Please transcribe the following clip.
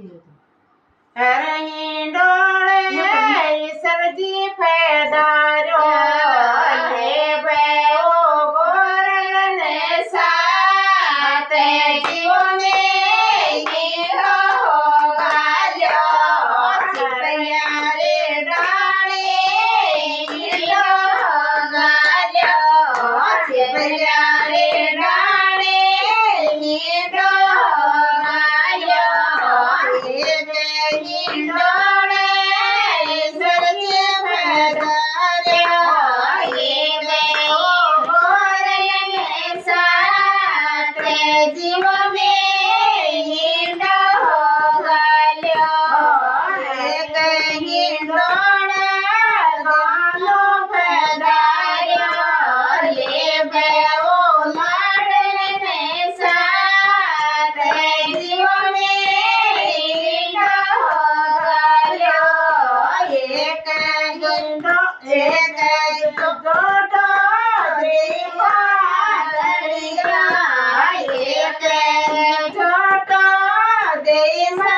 હરણી ડોળે ઈસરજી ફેદારો લે બેઓ ગોરલને સાથે જીવને ગીરો ગાલ્યો ચિતૈયા રે ડાળે ગીરો ગાલ્યો ચિતૈયા રે ડાળે ગીરો ગાલ્યો હિંડોળે ઈસરજી ફેદાર્યો એ બેઓ ગોરલને સાથે જીવમે હિંડો ગાલ્યો એક હિંડોળે ગાનો ફેદાર્યો લે બેઓ લાડને સાથે જીવમે હિંડો ગાલ્યો એક જોટો દેવા એક જોટો દેવા